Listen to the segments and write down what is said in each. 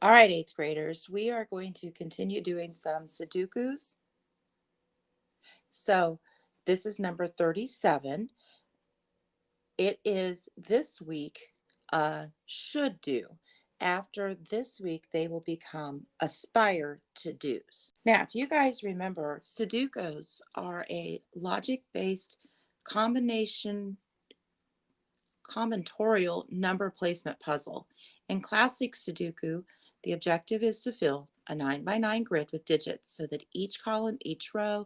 All right, eighth graders, we are going to continue doing some Sudokus. So this is number 37. It is this week should do. After this week, they will become aspire to do's. Now, if you guys remember, Sudokus are a logic-based combination combinatorial number placement puzzle. In classic Sudoku, the objective is to fill a 9 by 9 grid with digits so that each column, each row,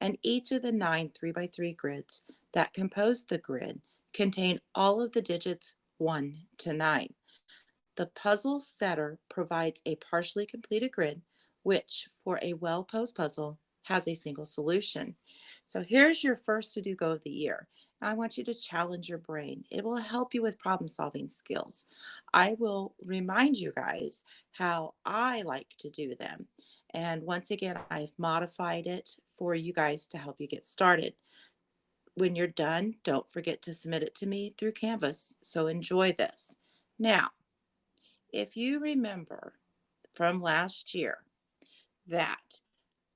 and each of the 9 3 by 3 grids that compose the grid contain all of the digits 1 to 9. The puzzle setter provides a partially completed grid, which, for a well-posed puzzle, has a single solution. So here's your first Sudoku of the year. I want you to challenge your brain. It will help you with problem-solving skills. I will remind you guys how I like to do them. And once again, I've modified it for you guys to help you get started. When you're done, don't forget to submit it to me through Canvas. So enjoy this. Now, if you remember from last year that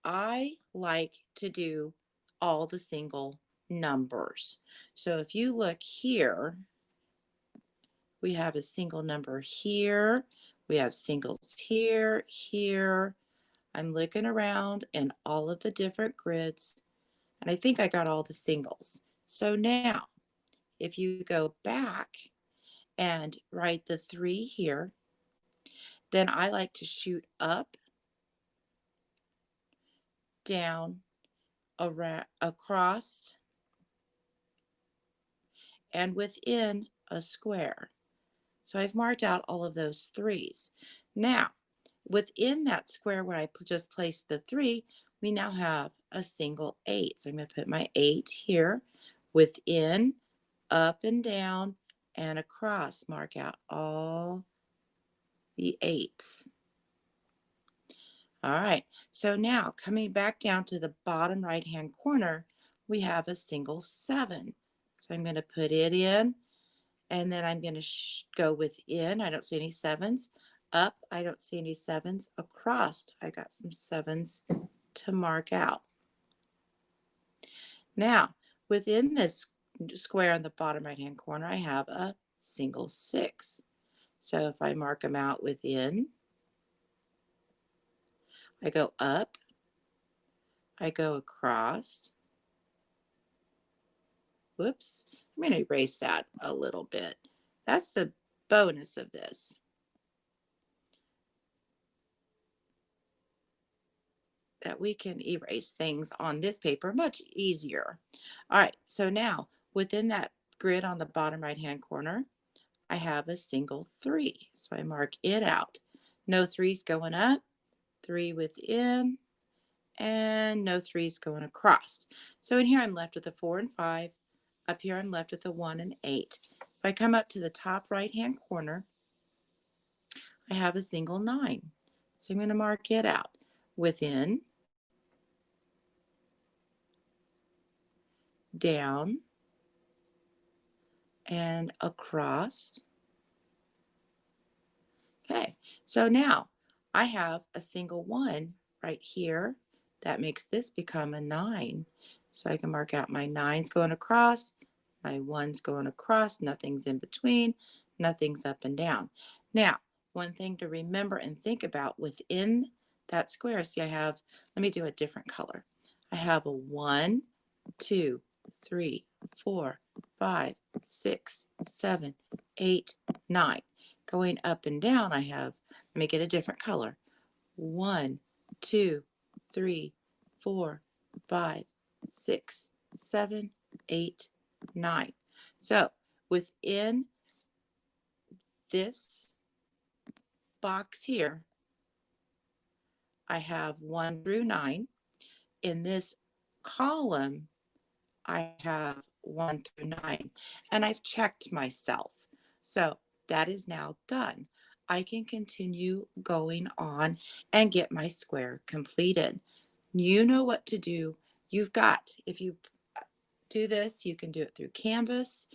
I like to do all the single numbers. So if you look here, we have a single number here. We have singles here, here. I'm looking around in all of the different grids, and I think I got all the singles. So now, if you go back and write the 3 here, then I like to shoot up, down, around, across, and within a square. So I've marked out all of those 3s. Now, within that square where I just placed the 3, we now have a single 8. So I'm going to put my 8 here, within, up and down, and across. Mark out all the 8s. All right, so now coming back down to the bottom right-hand corner, we have a single 7. So I'm going to put it in, and then I'm going to go within. I don't see any 7s. Up, I don't see any 7s. Across, I got some 7s to mark out. Now, within this square in the bottom right-hand corner, I have a single 6. So if I mark them out within, I go up, I go across. Whoops, I'm going to erase that a little bit. That's the bonus of this. That we can erase things on this paper much easier. All right, so now within that grid on the bottom right-hand corner, I have a single 3. So I mark it out. No 3s going up, 3 within, and no 3s going across. So in here I'm left with a 4 and 5. Up here I'm left with a 1 and 8. If I come up to the top right-hand corner, I have a single 9. So I'm going to mark it out. Within, down, and across. Okay, so now I have a single 1 right here. That makes this become a 9. So I can mark out my 9's going across, my 1's going across, nothing's in between, nothing's up and down. Now, one thing to remember and think about within that square, see I have, let me do a different color. I have a 1, 2, 3, 4, 5, 6, 7, 8, 9. Going up and down, I have, let me get a different color. 1, 2, 3, 4, 5, 6, 7, 8, 9. So within this box here, I have 1 through 9. In this column, I have 1 through 9, and I've checked myself. So that is now done. I can continue going on and get my square completed. You know what to do. You've got, if you do this, you can do it through Canvas,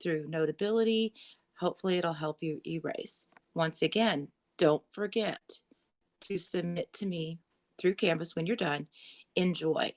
through Notability. Hopefully it'll help you erase. Once again, Don't forget to submit to me through Canvas when you're done. Enjoy.